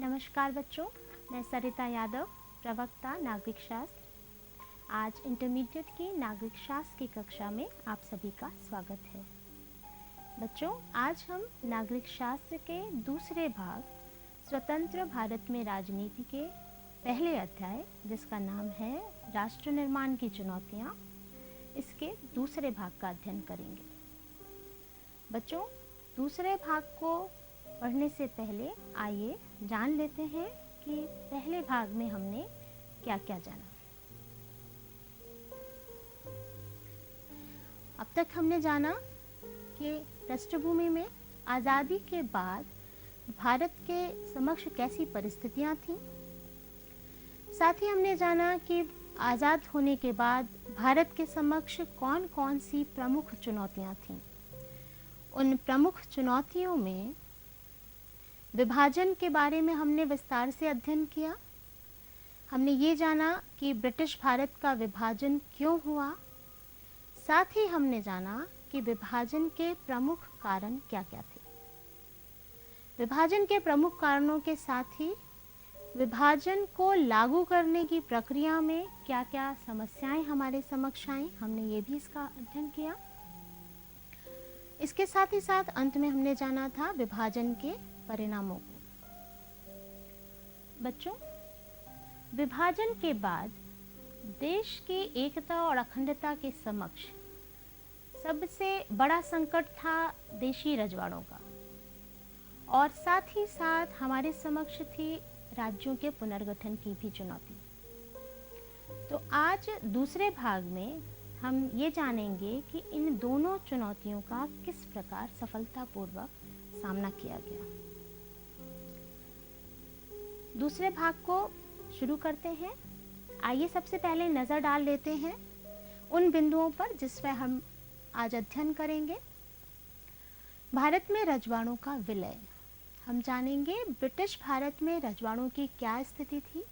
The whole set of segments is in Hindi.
नमस्कार बच्चों, मैं सरिता यादव, प्रवक्ता नागरिक शास्त्र। आज इंटरमीडिएट की नागरिक शास्त्र की कक्षा में आप सभी का स्वागत है। बच्चों, आज हम नागरिक शास्त्र के दूसरे भाग स्वतंत्र भारत में राजनीति के पहले अध्याय, जिसका नाम है राष्ट्र निर्माण की चुनौतियाँ, इसके दूसरे भाग का अध्ययन करेंगे। बच्चों, दूसरे भाग को पढ़ने से पहले आइए जान लेते हैं कि पहले भाग में हमने क्या क्या जाना। अब तक हमने जाना कि पृष्ठभूमि में आज़ादी के बाद भारत के समक्ष कैसी परिस्थितियां थीं। साथ ही हमने जाना कि आज़ाद होने के बाद भारत के समक्ष कौन कौन सी प्रमुख चुनौतियां थीं। उन प्रमुख चुनौतियों में विभाजन के बारे में हमने विस्तार से अध्ययन किया। हमने ये जाना कि ब्रिटिश भारत का विभाजन क्यों हुआ। साथ ही हमने जाना कि विभाजन के प्रमुख कारण क्या क्या थे। विभाजन के प्रमुख कारणों के साथ ही विभाजन को लागू करने की प्रक्रिया में क्या क्या समस्याएं हमारे समक्ष आई, हमने ये भी इसका अध्ययन किया। इसके साथ ही साथ अंत में हमने जाना था विभाजन के परिणामों को। बच्चों, विभाजन के बाद देश की एकता और अखंडता के समक्ष सबसे बड़ा संकट था देशी रजवाड़ों का, और साथ ही साथ हमारे समक्ष थी राज्यों के पुनर्गठन की भी चुनौती। तो आज दूसरे भाग में हम ये जानेंगे कि इन दोनों चुनौतियों का किस प्रकार सफलतापूर्वक सामना किया गया। दूसरे भाग को शुरू करते हैं। आइए सबसे पहले नज़र डाल लेते हैं उन बिंदुओं पर जिस पर हम आज अध्ययन करेंगे। भारत में रजवाड़ों का विलय। हम जानेंगे ब्रिटिश भारत में रजवाड़ों की क्या स्थिति थी,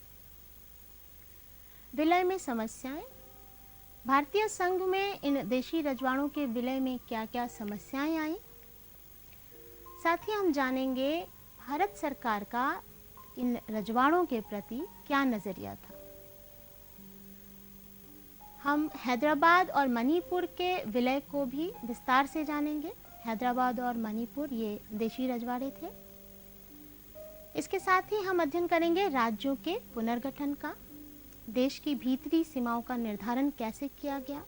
विलय में समस्याएं, भारतीय संघ में इन देशी रजवाड़ों के विलय में क्या क्या समस्याएं आई। साथ ही हम जानेंगे भारत सरकार का इन रजवाड़ों के प्रति क्या नजरिया था। हम हैदराबाद और मणिपुर के विलय को भी विस्तार से जानेंगे। हैदराबाद और मणिपुर ये देशी रजवाड़े थे। इसके साथ ही हम अध्ययन करेंगे राज्यों के पुनर्गठन का, देश की भीतरी सीमाओं का निर्धारण कैसे किया गया,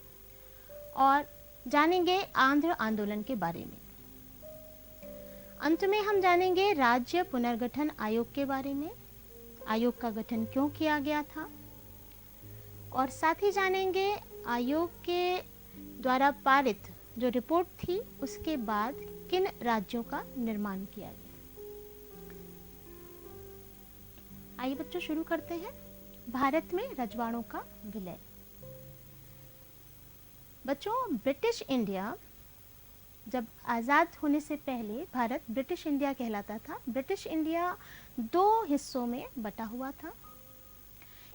और जानेंगे आंध्र आंदोलन के बारे में। अंत में हम जानेंगे राज्य पुनर्गठन आयोग के बारे में, आयोग का गठन क्यों किया गया था, और साथ ही जानेंगे आयोग के द्वारा पारित जो रिपोर्ट थी उसके बाद किन राज्यों का निर्माण किया गया। आइए बच्चों शुरू करते हैं। भारत में रजवाड़ों का विलय। बच्चों, ब्रिटिश इंडिया जब आज़ाद होने से पहले भारत ब्रिटिश इंडिया कहलाता था। ब्रिटिश इंडिया दो हिस्सों में बटा हुआ था।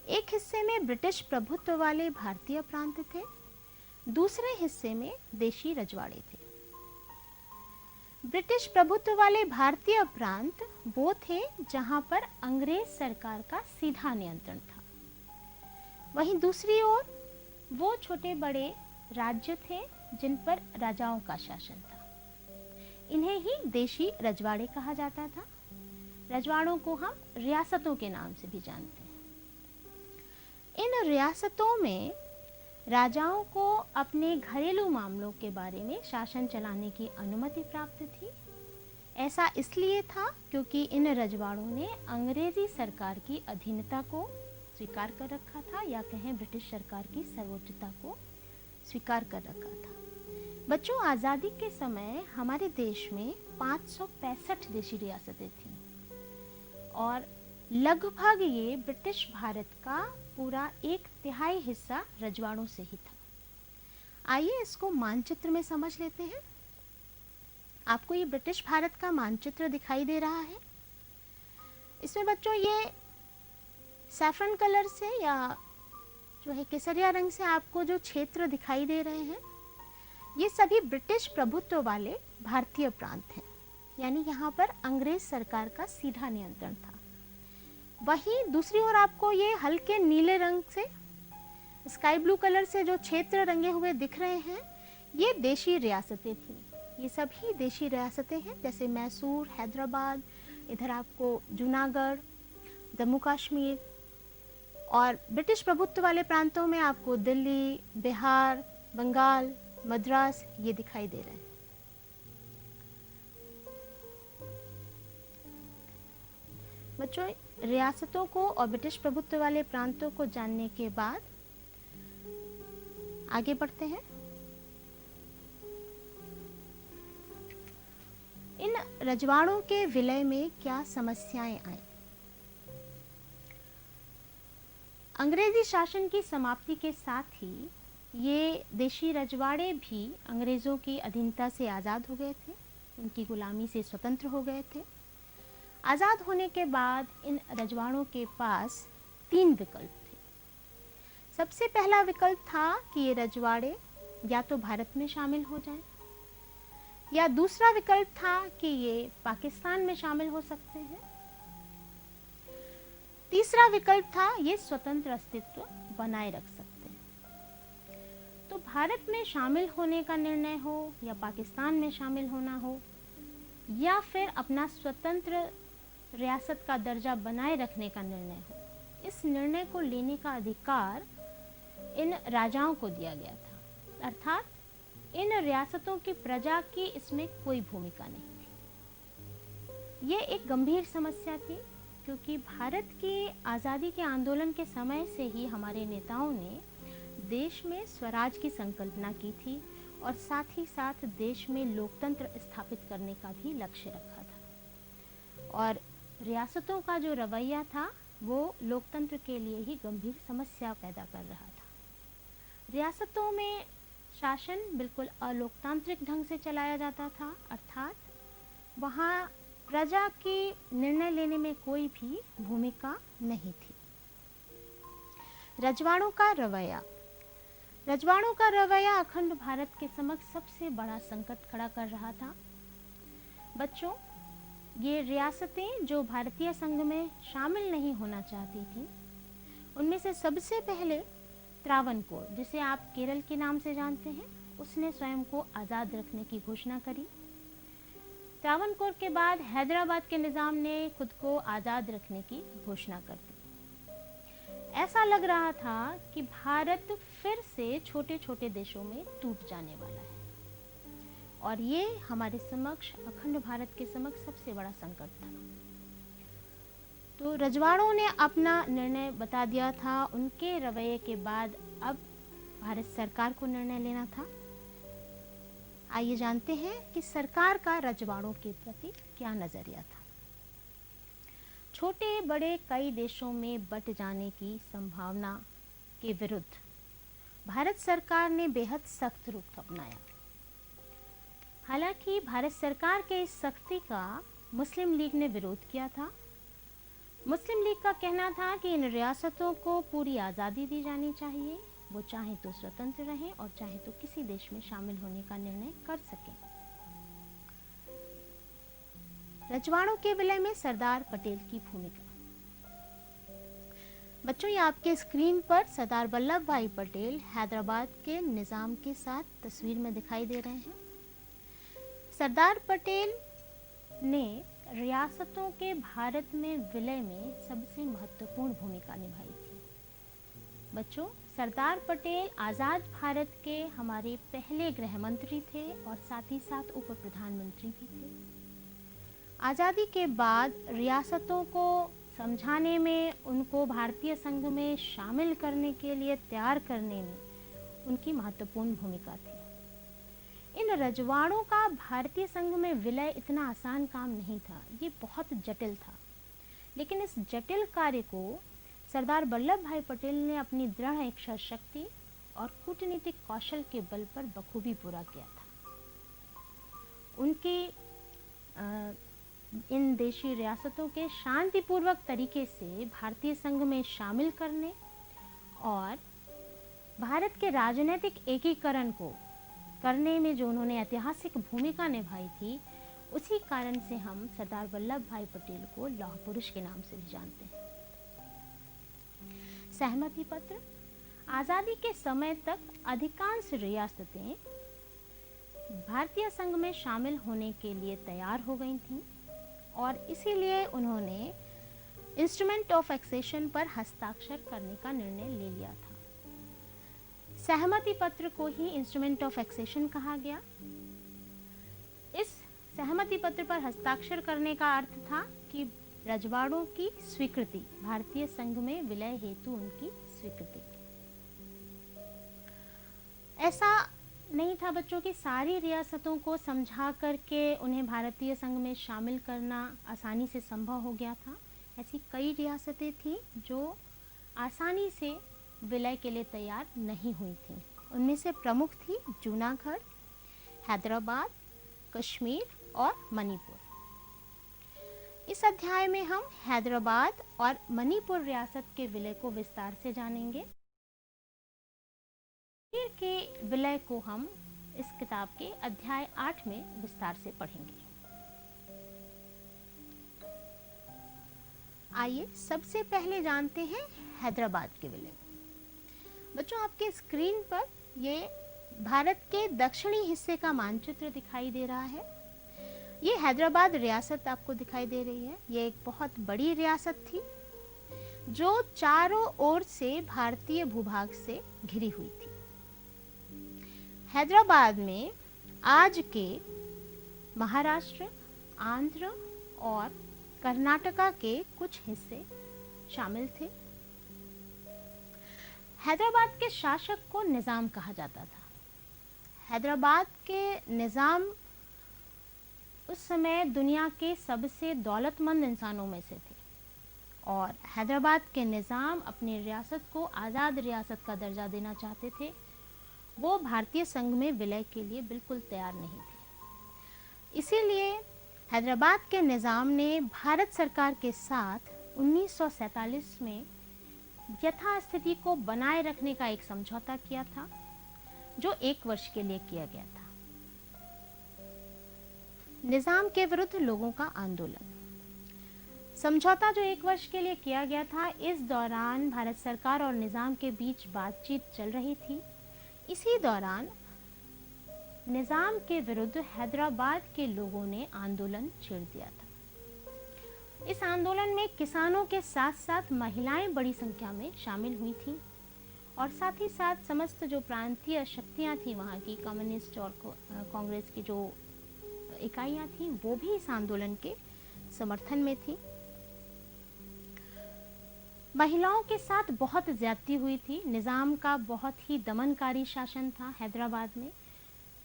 एक हिस्से में ब्रिटिश प्रभुत्व वाले भारतीय प्रांत थे, दूसरे हिस्से में देशी रजवाड़े थे। ब्रिटिश प्रभुत्व वाले भारतीय प्रांत वो थे जहां पर अंग्रेज सरकार का सीधा नियंत्रण था। वहीं दूसरी ओर वो छोटे बड़े राज्य थे जिन पर राजाओं का शासन था। इन्हें ही देशी रजवाड़े कहा जाता था। रजवाड़ों को हम रियासतों के नाम से भी जानते हैं। इन रियासतों में राजाओं को अपने घरेलू मामलों के बारे में शासन चलाने की अनुमति प्राप्त थी। ऐसा इसलिए था क्योंकि इन रजवाड़ों ने अंग्रेजी सरकार की अधीनता को स्वीकार कर रखा था, या कहें ब्रिटिश सरकार की सर्वोच्चता को स्वीकार कर रखा था। बच्चों, आज़ादी के समय हमारे देश में 565 देशी रियासतें थीं, और लगभग ये ब्रिटिश भारत का पूरा 1/3 हिस्सा रजवाड़ों से ही था। आइए इसको मानचित्र में समझ लेते हैं। आपको ये ब्रिटिश भारत का मानचित्र दिखाई दे रहा है। इसमें बच्चों ये सैफरन कलर से या जो है केसरिया रंग से आपको जो क्षेत्र दिखाई दे रहे हैं, ये सभी ब्रिटिश प्रभुत्व वाले भारतीय प्रांत हैं। यानी यहाँ पर अंग्रेज सरकार का सीधा नियंत्रण था। वहीं दूसरी ओर आपको ये हल्के नीले रंग से, स्काई ब्लू कलर से जो क्षेत्र रंगे हुए दिख रहे हैं, ये देशी रियासतें थीं। ये सभी देशी रियासतें हैं, जैसे मैसूर, हैदराबाद, इधर आपको जूनागढ़, जम्मू कश्मीर, और ब्रिटिश प्रभुत्व वाले प्रांतों में आपको दिल्ली, बिहार, बंगाल, मद्रास ये दिखाई दे रहे हैं। बच्चों, रियासतों को और ब्रिटिश प्रभुत्व वाले प्रांतों को जानने के बाद आगे बढ़ते हैं। इन रजवाड़ों के विलय में क्या समस्याएं आई? अंग्रेजी शासन की समाप्ति के साथ ही ये देशी रजवाड़े भी अंग्रेज़ों की अधीनता से आज़ाद हो गए थे, इनकी गुलामी से स्वतंत्र हो गए थे। आज़ाद होने के बाद इन रजवाड़ों के पास 3 विकल्प थे। सबसे पहला विकल्प था कि ये रजवाड़े या तो भारत में शामिल हो जाएं, या दूसरा विकल्प था कि ये पाकिस्तान में शामिल हो सकते हैं, तीसरा विकल्प था ये स्वतंत्र अस्तित्व बनाए रख सकते हैं। तो भारत में शामिल होने का निर्णय हो या पाकिस्तान में शामिल होना हो, या फिर अपना स्वतंत्र रियासत का दर्जा बनाए रखने का निर्णय हो, इस निर्णय को लेने का अधिकार इन राजाओं को दिया गया था। अर्थात इन रियासतों की प्रजा की इसमें कोई भूमिका नहीं थी। ये एक गंभीर समस्या थी, क्योंकि भारत की आज़ादी के आंदोलन के समय से ही हमारे नेताओं ने देश में स्वराज की संकल्पना की थी और साथ ही साथ देश में लोकतंत्र स्थापित करने का भी लक्ष्य रखा था। और रियासतों का जो रवैया था वो लोकतंत्र के लिए ही गंभीर समस्या पैदा कर रहा था। रियासतों में शासन बिल्कुल अलोकतांत्रिक ढंग से चलाया जाता था, अर्थात वहाँ प्रजा की निर्णय लेने में कोई भी भूमिका नहीं थी। रजवाड़ों का रवैया। रजवाड़ों का रवैया अखंड भारत के समक्ष सबसे बड़ा संकट खड़ा कर रहा था। बच्चों, ये रियासतें जो भारतीय संघ में शामिल नहीं होना चाहती थीं, उनमें से सबसे पहले त्रावणकोर, जिसे आप केरल के नाम से जानते हैं, उसने स्वयं को आज़ाद रखने की घोषणा करी। त्रावणकोर के बाद हैदराबाद के निज़ाम ने खुद को आज़ाद रखने की घोषणा कर दी। ऐसा लग रहा था कि भारत फिर से छोटे छोटे देशों में टूट जाने वाला है, और ये हमारे समक्ष, अखंड भारत के समक्ष सबसे बड़ा संकट था। तो रजवाड़ों ने अपना निर्णय बता दिया था। उनके रवैये के बाद अब भारत सरकार को निर्णय लेना था। आइए जानते हैं कि सरकार का रजवाड़ों के प्रति क्या नज़रिया था। छोटे बड़े कई देशों में बट जाने की संभावना के विरुद्ध भारत सरकार ने बेहद सख्त रुख अपनाया। हालांकि भारत सरकार के इस सख्ती का मुस्लिम लीग ने विरोध किया था। मुस्लिम लीग का कहना था कि इन रियासतों को पूरी आज़ादी दी जानी चाहिए, वो चाहे तो स्वतंत्र रहें और चाहे तो किसी देश में शामिल होने का निर्णय कर सकें। रजवाड़ों के विलय में सरदार पटेल की भूमिका। बच्चों, ये आपके स्क्रीन पर सरदार वल्लभ भाई पटेल हैदराबाद के निज़ाम के साथ तस्वीर में दिखाई दे रहे हैं। सरदार पटेल ने रियासतों के भारत में विलय में सबसे महत्वपूर्ण भूमिका निभाई थी। बच्चों, सरदार पटेल आज़ाद भारत के हमारे पहले गृह मंत्री थे और साथ ही साथ उप प्रधानमंत्री भी थे। आज़ादी के बाद रियासतों को समझाने में, उनको भारतीय संघ में शामिल करने के लिए तैयार करने में उनकी महत्वपूर्ण भूमिका थी। इन रजवाड़ों का भारतीय संघ में विलय इतना आसान काम नहीं था, ये बहुत जटिल था। लेकिन इस जटिल कार्य को सरदार वल्लभ भाई पटेल ने अपनी दृढ़ इच्छा शक्ति और कूटनीतिक कौशल के बल पर बखूबी पूरा किया था। उनकी इन देशी रियासतों के शांतिपूर्वक तरीके से भारतीय संघ में शामिल करने और भारत के राजनीतिक एकीकरण को करने में जो उन्होंने ऐतिहासिक भूमिका निभाई थी, उसी कारण से हम सरदार वल्लभ भाई पटेल को लौह पुरुष के नाम से भी जानते हैं। सहमति पत्र। आज़ादी के समय तक अधिकांश रियासतें भारतीय संघ में शामिल होने के लिए तैयार हो गई थीं और इसीलिए उन्होंने इंस्ट्रूमेंट ऑफ एक्सेशन पर हस्ताक्षर करने का निर्णय ले लिया था। सहमति पत्र को ही इंस्ट्रूमेंट ऑफ एक्सेशन कहा गया। इस सहमति पत्र पर हस्ताक्षर करने का अर्थ था कि रजवाड़ों की स्वीकृति, भारतीय संघ में विलय हेतु उनकी स्वीकृति। ऐसा नहीं था बच्चों की सारी रियासतों को समझा करके उन्हें भारतीय संघ में शामिल करना आसानी से संभव हो गया था। ऐसी कई रियासतें थीं जो आसानी से विलय के लिए तैयार नहीं हुई थीं। उनमें से प्रमुख थी जूनागढ़, हैदराबाद, कश्मीर और मणिपुर। इस अध्याय में हम हैदराबाद और मणिपुर रियासत के विलय को विस्तार से जानेंगे। कश्मीर के विलय को हम इस किताब के अध्याय 8 में विस्तार से पढ़ेंगे। आइए सबसे पहले जानते हैं हैदराबाद के विलय। बच्चों, आपके स्क्रीन पर ये भारत के दक्षिणी हिस्से का मानचित्र दिखाई दे रहा है। ये हैदराबाद रियासत आपको दिखाई दे रही है। ये एक बहुत बड़ी रियासत थी जो चारों ओर से भारतीय भूभाग से घिरी हुई थी। हैदराबाद में आज के महाराष्ट्र, आंध्र और कर्नाटका के कुछ हिस्से शामिल थे। हैदराबाद के शासक को निजाम कहा जाता था। हैदराबाद के निजाम उस समय दुनिया के सबसे दौलतमंद इंसानों में से थे और हैदराबाद के निजाम अपनी रियासत को आज़ाद रियासत का दर्जा देना चाहते थे। वो भारतीय संघ में विलय के लिए बिल्कुल तैयार नहीं थे। इसीलिए हैदराबाद के निजाम ने भारत सरकार के साथ 1947 में यथास्थिति को बनाए रखने का एक समझौता किया था जो 1 वर्ष के लिए किया गया था। निजाम के विरुद्ध लोगों का आंदोलन। समझौता जो 1 वर्ष के लिए किया गया था, इस दौरान भारत सरकार और निजाम के बीच बातचीत चल रही थी। इसी दौरान निजाम के विरुद्ध हैदराबाद के लोगों ने आंदोलन छेड़ दिया था। इस आंदोलन में किसानों के साथ साथ महिलाएं बड़ी संख्या में शामिल हुई थीं और साथ ही साथ समस्त जो प्रांतीय शक्तियां थी, वहाँ की कम्युनिस्ट और कांग्रेस की जो इकाइयां थीं, वो भी इस आंदोलन के समर्थन में थी। महिलाओं के साथ बहुत ज्यादती हुई थी। निजाम का बहुत ही दमनकारी शासन था हैदराबाद में,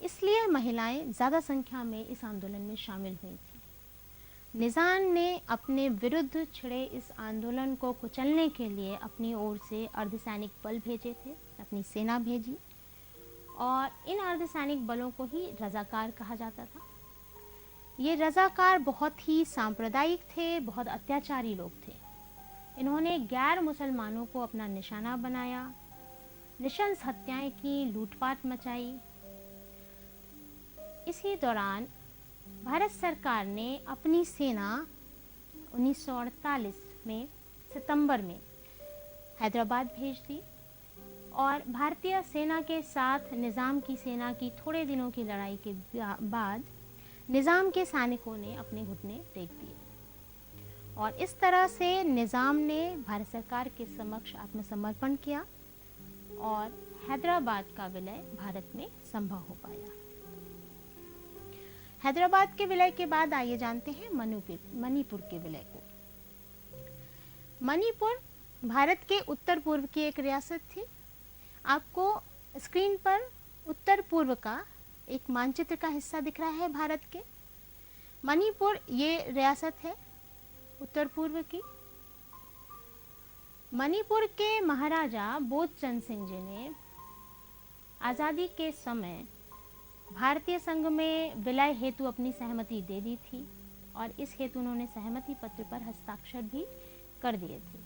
इसलिए महिलाएं ज़्यादा संख्या में इस आंदोलन में शामिल हुई थी। निजाम ने अपने विरुद्ध छिड़े इस आंदोलन को कुचलने के लिए अपनी ओर से अर्धसैनिक बल भेजे थे, अपनी सेना भेजी और इन अर्धसैनिक बलों को ही रजाकार कहा जाता था। ये रजाकार बहुत ही सांप्रदायिक थे, बहुत अत्याचारी लोग थे। इन्होंने गैर मुसलमानों को अपना निशाना बनाया, नृशंस हत्याएं की, लूटपाट मचाई। इसी दौरान भारत सरकार ने अपनी सेना 1948 में सितंबर में हैदराबाद भेज दी और भारतीय सेना के साथ निजाम की सेना की थोड़े दिनों की लड़ाई के बाद निजाम के सैनिकों ने अपने घुटने टेक दिए और इस तरह से निजाम ने भारत सरकार के समक्ष आत्मसमर्पण किया और हैदराबाद का विलय भारत में संभव हो पाया। हैदराबाद के विलय के बाद आइए जानते हैं मणिपुर के विलय को। मणिपुर भारत के उत्तर पूर्व की एक रियासत थी। आपको स्क्रीन पर उत्तर पूर्व का एक मानचित्र का हिस्सा दिख रहा है भारत के। मणिपुर ये रियासत है उत्तर पूर्व की। मणिपुर के महाराजा बोधचंद सिंह जी ने आज़ादी के समय भारतीय संघ में विलय हेतु अपनी सहमति दे दी थी और इस हेतु उन्होंने सहमति पत्र पर हस्ताक्षर भी कर दिए थे।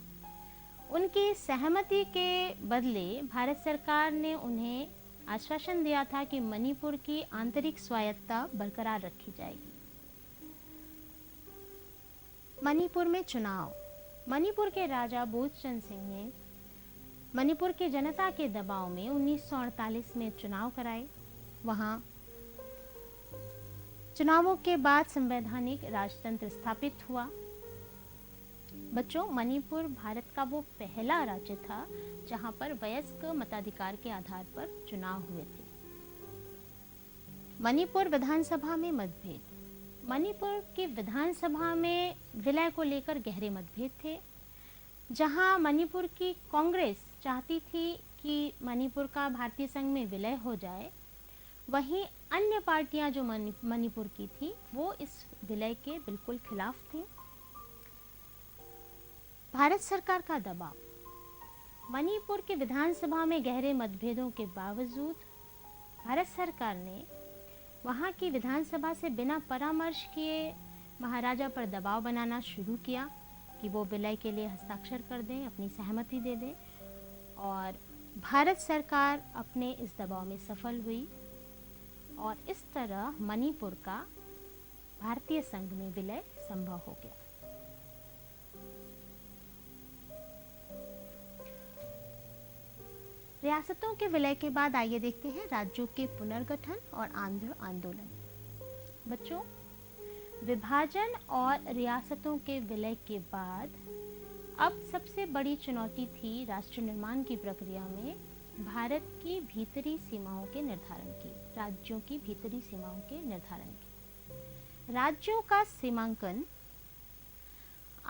उनकी सहमति के बदले भारत सरकार ने उन्हें आश्वासन दिया था कि मणिपुर की आंतरिक स्वायत्तता बरकरार रखी जाएगी। मणिपुर में चुनाव। मणिपुर के राजा बोधचंद सिंह ने मणिपुर की जनता के दबाव में 1948 में चुनाव कराए। वहां चुनावों के बाद संवैधानिक राजतंत्र स्थापित हुआ। बच्चों, मणिपुर भारत का वो पहला राज्य था जहां पर वयस्क मताधिकार के आधार पर चुनाव हुए थे। मणिपुर विधानसभा में मतभेद। मणिपुर की विधानसभा में विलय को लेकर गहरे मतभेद थे। जहां मणिपुर की कांग्रेस चाहती थी कि मणिपुर का भारतीय संघ में विलय हो जाए, वहीं अन्य पार्टियां जो मणिपुर की थी वो इस विलय के बिल्कुल खिलाफ थी। भारत सरकार का दबाव। मणिपुर की विधानसभा में गहरे मतभेदों के बावजूद भारत सरकार ने वहां की विधानसभा से बिना परामर्श किए महाराजा पर दबाव बनाना शुरू किया कि वो विलय के लिए हस्ताक्षर कर दें, अपनी सहमति दे दें, और भारत सरकार अपने इस दबाव में सफल हुई और इस तरह मणिपुर का भारतीय संघ में विलय संभव हो गया। रियासतों के विलय के बाद आइए देखते हैं राज्यों के पुनर्गठन और आंध्र आंदोलन। बच्चों, विभाजन और रियासतों के विलय के बाद अब सबसे बड़ी चुनौती थी राष्ट्र निर्माण की प्रक्रिया में भारत की भीतरी सीमाओं के निर्धारण की, राज्यों की भीतरी सीमाओं के निर्धारण की। राज्यों का सीमांकन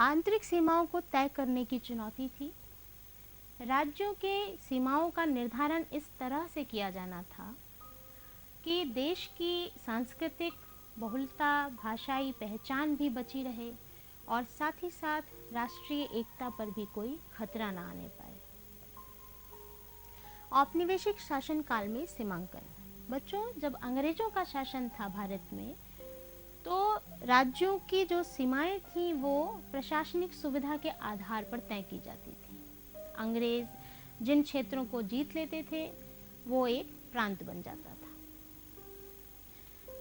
आंतरिक सीमाओं को तय करने की चुनौती थी। राज्यों के सीमाओं का निर्धारण इस तरह से किया जाना था कि देश की सांस्कृतिक बहुलता, भाषाई पहचान भी बची रहे और साथ ही साथ राष्ट्रीय एकता पर भी कोई खतरा ना आने पाए। औपनिवेशिक शासन काल में सीमांकन। बच्चों, जब अंग्रेजों का शासन था भारत में, तो राज्यों की जो सीमाएं थी वो प्रशासनिक सुविधा के आधार पर तय की जाती थी। अंग्रेज जिन क्षेत्रों को जीत लेते थे वो एक प्रांत बन जाता था।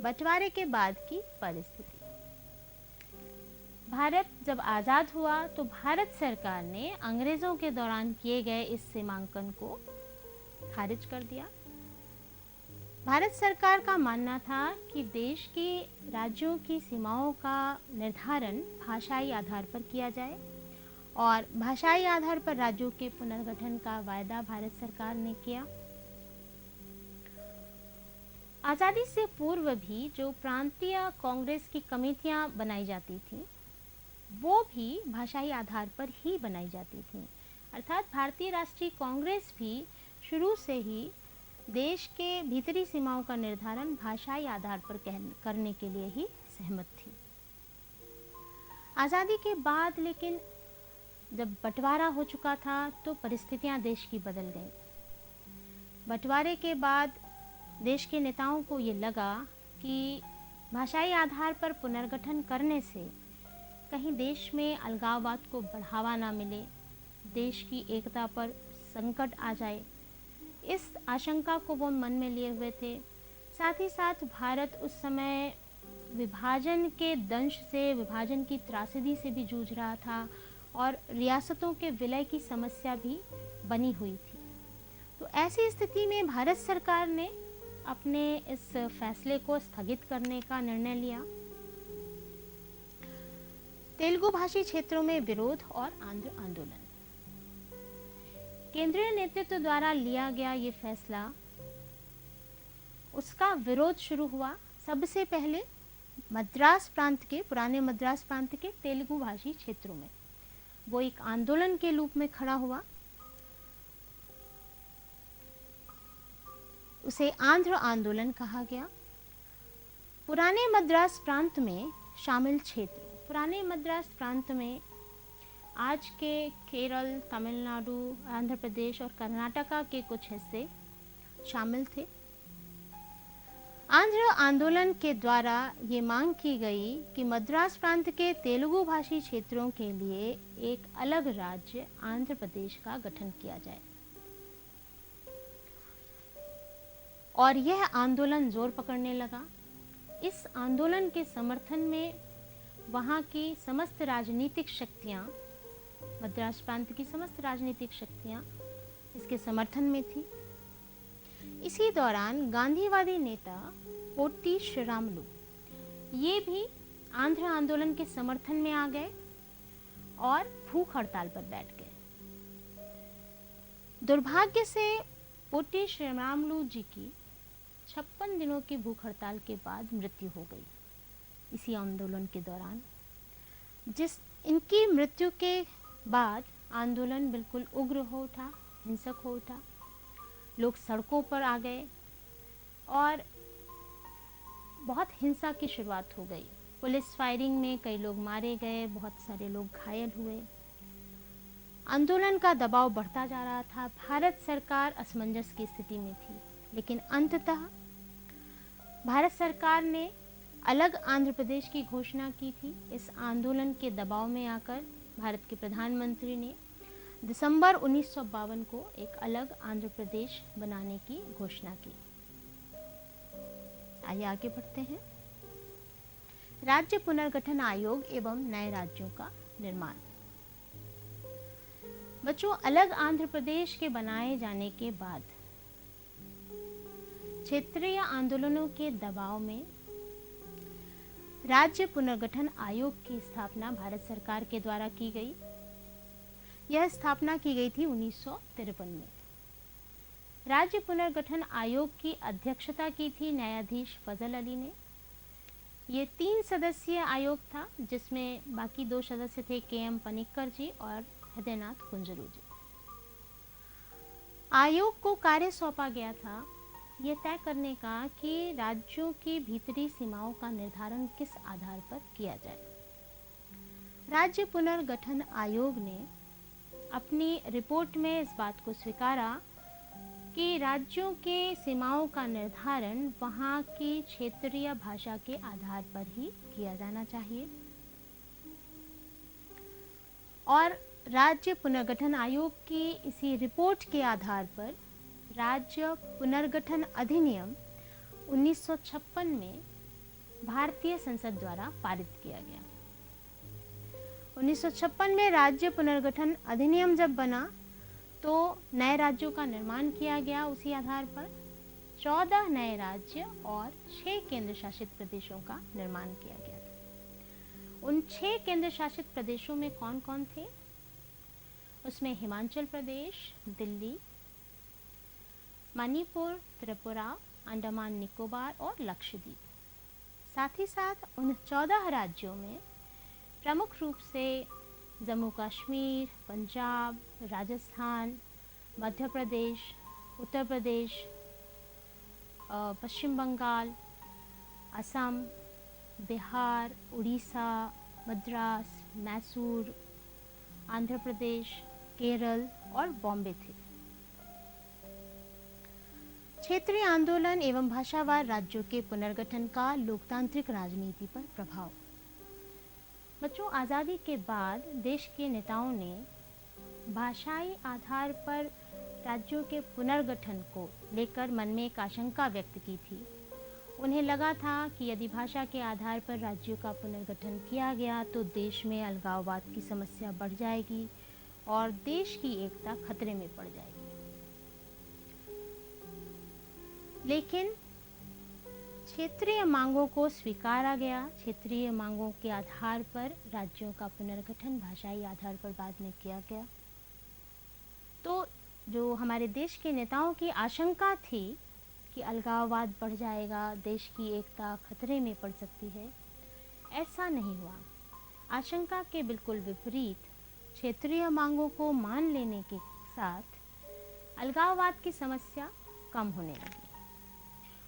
बंटवारे के बाद की परिस्थिति। भारत जब आजाद हुआ तो भारत सरकार ने अंग्रेजों के दौरान किए गए इस सीमांकन को खारिज कर दिया। भारत सरकार का मानना था कि देश की राज्यों की सीमाओं का निर्धारण भाषाई आधार पर किया जाए और भाषाई आधार पर राज्यों के पुनर्गठन का वायदा भारत सरकार ने किया। आज़ादी से पूर्व भी जो प्रांतीय कांग्रेस की कमेटियां बनाई जाती थी वो भी भाषाई आधार पर ही बनाई जाती थी। अर्थात भारतीय राष्ट्रीय कांग्रेस भी शुरू से ही देश के भीतरी सीमाओं का निर्धारण भाषाई आधार पर करने के लिए ही सहमत थी। आज़ादी के बाद लेकिन जब बंटवारा हो चुका था तो परिस्थितियां देश की बदल गईं। बंटवारे के बाद देश के नेताओं को ये लगा कि भाषाई आधार पर पुनर्गठन करने से कहीं देश में अलगाववाद को बढ़ावा ना मिले, देश की एकता पर संकट आ जाए, इस आशंका को वो मन में लिए हुए थे। साथ ही साथ भारत उस समय विभाजन के दंश से, विभाजन की त्रासदी से भी जूझ रहा था और रियासतों के विलय की समस्या भी बनी हुई थी। तो ऐसी स्थिति में भारत सरकार ने अपने इस फैसले को स्थगित करने का निर्णय लिया। तेलुगु भाषी क्षेत्रों में विरोध और आंध्र आंदोलन। केंद्रीय नेतृत्व द्वारा लिया गया ये फैसला, उसका विरोध शुरू हुआ सबसे पहले मद्रास प्रांत के, पुराने मद्रास प्रांत के तेलुगु भाषी क्षेत्रों में। वो एक आंदोलन के रूप में खड़ा हुआ। उसे आंध्र आंदोलन कहा गया। पुराने मद्रास प्रांत में शामिल क्षेत्र, पुराने मद्रास प्रांत में आज के केरल, तमिलनाडु, आंध्र प्रदेश और कर्नाटका के कुछ हिस्से शामिल थे। आंध्र आंदोलन के द्वारा ये मांग की गई कि मद्रास प्रांत के तेलुगु भाषी क्षेत्रों के लिए एक अलग राज्य आंध्र प्रदेश का गठन किया जाए। और यह आंदोलन जोर पकड़ने लगा। इस आंदोलन के समर्थन में वहाँ की समस्त राजनीतिक शक्तियाँ, मद्रास प्रांत की समस्त राजनीतिक शक्तियाँ इसके समर्थन में थी। इसी दौरान गांधीवादी नेता पोट्टी श्रीरामुलु ये भी आंध्र आंदोलन के समर्थन में आ गए और भूख हड़ताल पर बैठ गए। दुर्भाग्य से पोट्टी श्रीरामुलु जी की 56 दिनों की भूख हड़ताल के बाद मृत्यु हो गई इसी आंदोलन के दौरान। इनकी मृत्यु के बाद आंदोलन बिल्कुल उग्र हो उठा, हिंसक हो उठा। लोग सड़कों पर आ गए और बहुत हिंसा की शुरुआत हो गई। पुलिस फायरिंग में कई लोग मारे गए, बहुत सारे लोग घायल हुए। आंदोलन का दबाव बढ़ता जा रहा था। भारत सरकार असमंजस की स्थिति में थी, लेकिन अंततः भारत सरकार ने अलग आंध्र प्रदेश की घोषणा की थी। इस आंदोलन के दबाव में आकर भारत के प्रधानमंत्री ने दिसंबर 1952 को एक अलग आंध्र प्रदेश बनाने की घोषणा की। आइए आगे बढ़ते हैं। राज्य पुनर्गठन आयोग एवं नए राज्यों का निर्माण। बच्चों, अलग आंध्र प्रदेश के बनाए जाने के बाद क्षेत्रीय आंदोलनों के दबाव में राज्य पुनर्गठन आयोग की स्थापना भारत सरकार के द्वारा की गई। यह स्थापना की गई थी 1953 में। राज्य पुनर्गठन आयोग की अध्यक्षता की थी न्यायाधीश फजल अली ने। ये 3 सदस्यीय आयोग था, जिसमें बाकी 2 सदस्य थे के.एम. पनिक्कर जी और हृदयनाथ कुंजरू जी। आयोग को कार्य सौंपा गया था ये तय करने का कि राज्यों की भीतरी सीमाओं का निर्धारण किस आधार पर किया जाए। राज्य पुनर्गठन आयोग ने अपनी रिपोर्ट में इस बात को स्वीकारा कि राज्यों के सीमाओं का निर्धारण वहाँ की क्षेत्रीय भाषा के आधार पर ही किया जाना चाहिए। और राज्य पुनर्गठन आयोग की इसी रिपोर्ट के आधार पर राज्य पुनर्गठन अधिनियम 1956 में भारतीय संसद द्वारा पारित किया गया। 1956 में राज्य पुनर्गठन अधिनियम जब बना तो नए राज्यों का निर्माण किया गया। उसी आधार पर 14 नए राज्य और 6 केंद्र शासित प्रदेशों का निर्माण किया गया था। उन 6 केंद्र शासित प्रदेशों में कौन कौन थे? उसमें हिमाचल प्रदेश, दिल्ली, मणिपुर, त्रिपुरा, अंडमान निकोबार और लक्षद्वीप। साथ ही साथ उन 14 राज्यों में प्रमुख रूप से जम्मू कश्मीर, पंजाब, राजस्थान, मध्य प्रदेश, उत्तर प्रदेश, पश्चिम बंगाल, असम, बिहार, उड़ीसा, मद्रास, मैसूर, आंध्र प्रदेश, केरल और बॉम्बे थे। क्षेत्रीय आंदोलन एवं भाषावार राज्यों के पुनर्गठन का लोकतांत्रिक राजनीति पर प्रभाव। बच्चों, आज़ादी के बाद देश के नेताओं ने भाषाई आधार पर राज्यों के पुनर्गठन को लेकर मन में एक आशंका व्यक्त की थी। उन्हें लगा था कि यदि भाषा के आधार पर राज्यों का पुनर्गठन किया गया तो देश में अलगाववाद की समस्या बढ़ जाएगी और देश की एकता खतरे में पड़ जाएगी। लेकिन क्षेत्रीय मांगों को स्वीकारा गया। क्षेत्रीय मांगों के आधार पर राज्यों का पुनर्गठन भाषाई आधार पर बाद में किया गया। तो जो हमारे देश के नेताओं की आशंका थी कि अलगाववाद बढ़ जाएगा, देश की एकता खतरे में पड़ सकती है, ऐसा नहीं हुआ। आशंका के बिल्कुल विपरीत क्षेत्रीय मांगों को मान लेने के साथ अलगाववाद की समस्या कम होने लगी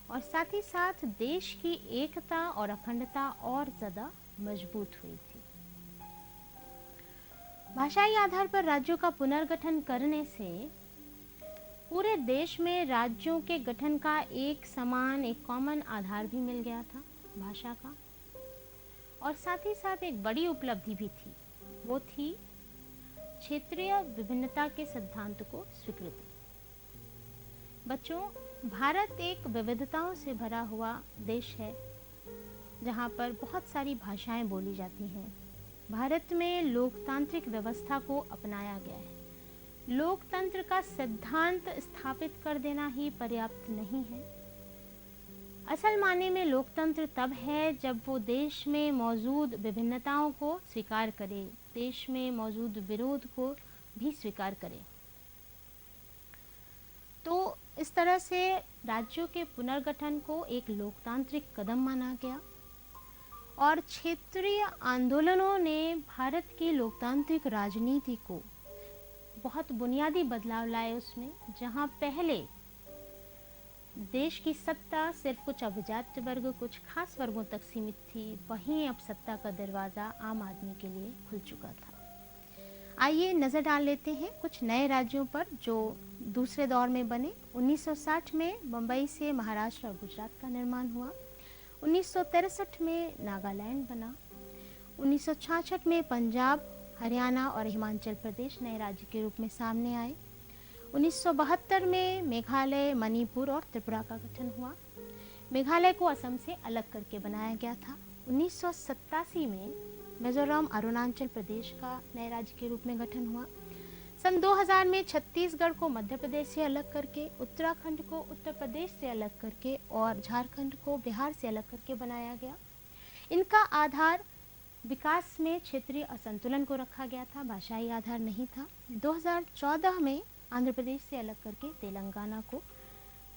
और साथ ही साथ देश की एकता और अखंडता और ज़्यादा मजबूत हुई थी। भाषाई आधार पर राज्यों का पुनर्गठन करने से पूरे देश में राज्यों के गठन का एक समान, एक कॉमन आधार भी मिल गया था भाषा का। और साथ ही साथ एक बड़ी उपलब्धि भी थी, वो थी क्षेत्रीय विभिन्नता के सिद्धांत को स्वीकृति। बच्चों, भारत एक विविधताओं से भरा हुआ देश है जहाँ पर बहुत सारी भाषाएं बोली जाती हैं। भारत में लोकतांत्रिक व्यवस्था को अपनाया गया है। लोकतंत्र का सिद्धांत स्थापित कर देना ही पर्याप्त नहीं है। असल माने में लोकतंत्र तब है जब वो देश में मौजूद विभिन्नताओं को स्वीकार करे, देश में मौजूद विरोध को भी स्वीकार करे। तो इस तरह से राज्यों के पुनर्गठन को एक लोकतांत्रिक कदम माना गया और क्षेत्रीय आंदोलनों ने भारत की लोकतांत्रिक राजनीति को बहुत बुनियादी बदलाव लाए उसमें। जहां पहले देश की सत्ता सिर्फ कुछ अभिजात वर्ग, कुछ खास वर्गों तक सीमित थी, वहीं अब सत्ता का दरवाज़ा आम आदमी के लिए खुल चुका था। आइए नज़र डाल लेते हैं कुछ नए राज्यों पर जो दूसरे दौर में बने। 1960 में मुंबई से महाराष्ट्र और गुजरात का निर्माण हुआ। 1963 में नागालैंड बना। 1966 में पंजाब, हरियाणा और हिमाचल प्रदेश नए राज्य के रूप में सामने आए। 1972 में मेघालय, मणिपुर और त्रिपुरा का गठन हुआ। मेघालय को असम से अलग करके बनाया गया था। 1987 में मिजोरम, अरुणाचल प्रदेश का नए राज्य के रूप में गठन हुआ। सन 2000 में छत्तीसगढ़ को मध्य प्रदेश से अलग करके, उत्तराखंड को उत्तर प्रदेश से अलग करके और झारखंड को बिहार से अलग करके बनाया गया। इनका आधार विकास में क्षेत्रीय असंतुलन को रखा गया था, भाषाई आधार नहीं था। 2014 में आंध्र प्रदेश से अलग करके तेलंगाना को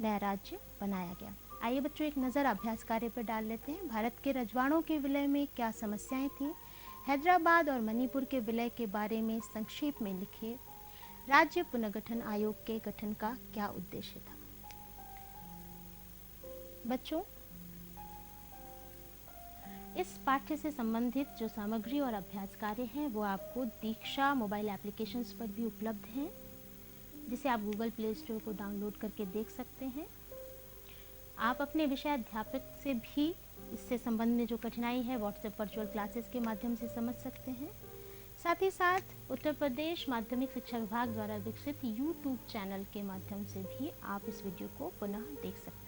नया राज्य बनाया गया। आइए बच्चों एक नज़र अभ्यास कार्य पर डाल लेते हैं। भारत के रजवाड़ों के विलय में क्या समस्याएं थीं? हैदराबाद और मणिपुर के विलय के बारे में संक्षेप में लिखिए। राज्य पुनर्गठन आयोग के गठन का क्या उद्देश्य था? बच्चों, इस पाठ्य से संबंधित जो सामग्री और अभ्यास कार्य हैं वो आपको दीक्षा मोबाइल एप्लीकेशंस पर भी उपलब्ध हैं, जिसे आप गूगल प्ले स्टोर को डाउनलोड करके देख सकते हैं। आप अपने विषय अध्यापक से भी इससे संबंध में जो कठिनाई है व्हाट्सएप वर्चुअल क्लासेस के माध्यम से समझ सकते हैं। साथ ही साथ उत्तर प्रदेश माध्यमिक शिक्षा विभाग द्वारा विकसित यूट्यूब चैनल के माध्यम से भी आप इस वीडियो को पुनः देख सकते हैं।